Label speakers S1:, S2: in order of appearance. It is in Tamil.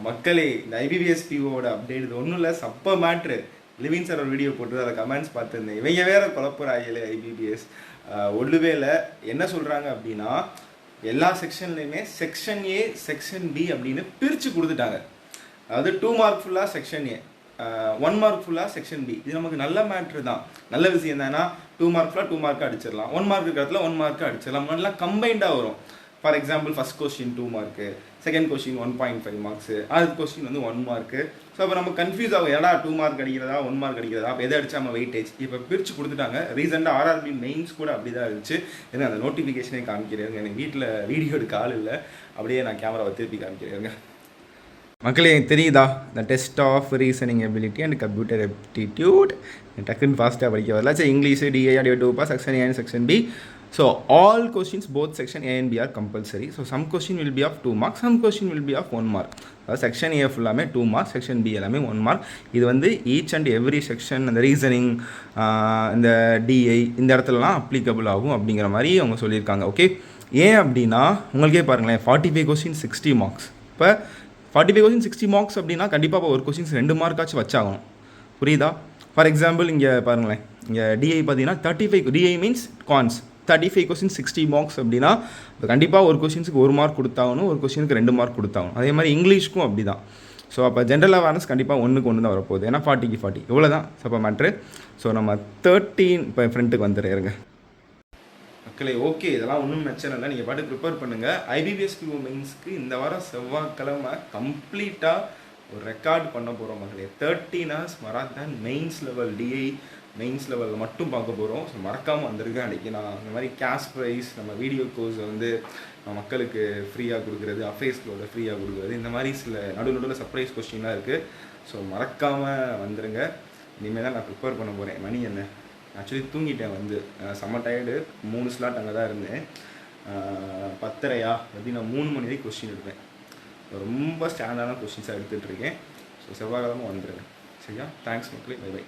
S1: மக்களே இந்த ஐபிபிஎஸ் பிஓட அப்டேட் இது ஒன்றும் இல்லை, சப்ப மேட்ரு. லிவின் சார் ஒரு வீடியோ போட்டு அதை கமெண்ட்ஸ் பார்த்துருந்தேன். இவங்க வேற குழப்பறாயிலே ஐபிபிஎஸ் ஒன்றுமே இல்லை. என்ன சொல்கிறாங்க அப்படின்னா, எல்லா செக்ஷன்லையுமே செக்ஷன் ஏ செக்ஷன் பி அப்படின்னு பிரித்து கொடுத்துட்டாங்க. அதாவது 2 மார்க் ஃபுல்லாக செக்ஷன் ஏ, 1 மார்க் ஃபுல்லாக செக்ஷன் பி. இது நமக்கு நல்ல மேட்ரு தான், நல்ல விஷயம் தான். ஏன்னா 2 மார்க் ஃபுல்லாக 2 மார்க்கு அடிச்சிடலாம், 1 மார்க் இருக்கிறதுல 1 மார்க்கு அடிச்சிடலாம். எல்லாம் கம்பைண்டாக வரும். For example first question 2 mark, second question 1.5 marks, அடுத்த கொஸ்டின் வந்து 1 மார்க்கு. ஸோ அப்போ நம்ம கன்ஃபியூஸ் ஆகும், ஏன்னா 2 மார்க் அடிக்கிறதா 1 மார்க் அடிக்கிறதா, அப்போ எதை அடிச்சா நம்ம வெயிட்டேஜ். இப்போ பிரித்து கொடுத்துட்டாங்க. ரீசெண்டாக ஆர்ஆர்பி மெயின்ஸ் கூட அப்படி தான் இருந்துச்சு. ஏன்னா அந்த நோட்டிஃபிகேஷனே காமிக்கிறேங்க. எனக்கு வீட்டில் வீடியோ எடுக்க ஆள் இல்லை, அப்படியே நான் கேமராவை திருப்பி காமிக்கிறேங்க. மக்களே தெரியுதா, இந்த test of reasoning ability and computer aptitude டக்குன்னு ஃபாஸ்ட்டாக படிக்க வரல. சரி, இங்கிலீஷு டிஏ divide two parts section A and section B. So all questions both section A and B are compulsory. So some question will be of 2 marks, some question will be of 1 mark. அதாவது செக்ஷன் ஏ ஃபுல்லாமே 2 மார்க்ஸ், செக்ஷன் பி எல்லாமே 1 மார்க். இது வந்து ஈச் அண்ட் எவ்ரி செக்ஷன், அந்த ரீசனிங், இந்த டிஐ இந்த இடத்துலலாம் அப்ளிகபிள் ஆகும் அப்படிங்கிற மாதிரி அவங்க சொல்லியிருக்காங்க. ஓகே, ஏன் அப்படின்னா உங்களுக்கே பாருங்களேன், 45 கொஸ்டின் 60 மார்க்ஸ். இப்போ 45 கொஸ்டின் 60 மார்க்ஸ் அப்படின்னா கண்டிப்பாக ஒரு கொஸ்டின்ஸ் 2 மார்க்காச்சும் வச்சாகணும். புரியுதா? ஃபார் எக்ஸாம்பிள் இங்கே பாருங்களேன், இங்கே டிஐ பார்த்தீங்கன்னா 35, DI means cons, 35 question 60 marks அப்படின்னா இப்போ கண்டிப்பாக ஒரு கொஸ்டின்ஸுக்கு 1 மார்க் கொடுத்தாகணும், ஒரு கொஸ்டினுக்கு 2 மார்க் கொடுத்தாகணும். அதே மாதிரி இங்கிலீஷ்க்கும் அப்படி தான். ஸோ அப்போ ஜென்ரல் அவேர்னஸ் கண்டிப்பாக 1க்கு 1 தான் வரப்போகுது. ஏன்னா 40க்கு 40 இவ்வளோ தான் சப்ப மேட்ரு. ஸோ நம்ம 13 இப்போ ஃப்ரெண்டுக்கு வந்துடுறேங்க மக்களே. ஓகே, இதெல்லாம் ஒன்றும் பிரச்சனை இல்லை, நீங்கள் பாட்டு ப்ரிப்பேர் பண்ணுங்கள். ஐபிபிஎஸ் பிஓ மெயின்ஸ்க்கு இந்த வாரம் செவ்வாய்க்கிழமை கம்ப்ளீட்டாக ஒரு ரெக்கார்ட் பண்ண போகிறோம் மக்களே. 13 hours marathon mains level, DI mains லெவலில் மட்டும் பார்க்க போகிறோம். ஸோ மறக்காமல் வந்திருக்கேன். அன்றைக்கி நான் இந்த மாதிரி கேஷ் ப்ரைஸ், நம்ம வீடியோ கோர்ஸ் வந்து மக்களுக்கு ஃப்ரீயாக கொடுக்குறது, AffairsCloud ஃப்ரீயாக கொடுக்குறது, இந்த மாதிரி சில நடுவில் சர்ப்ரைஸ் கொஸ்டின்லாம் இருக்குது. ஸோ மறக்காமல் வந்துடுங்க. இனிமேல் தான் நான் ப்ரிப்பேர் பண்ண போகிறேன். மணி என்ன, ஆக்சுவலி தூங்கிட்டேன், வந்து செம்ம டயர்டு. 3 ஸ்லாட் அங்கே தான் இருந்தேன். 10:30 எப்படி நான் 3 மணி வரைக்கும் கொஸ்டின் எடுப்பேன். ரொம்ப ஸ்டாண்டர்டான கொஸ்டின்ஸாக எடுத்துகிட்ருக்கேன். ஸோ செவ்வாய்க்கிழமை வந்துடுங்க. சரியா? தேங்க்ஸ் மக்களே, பை பை.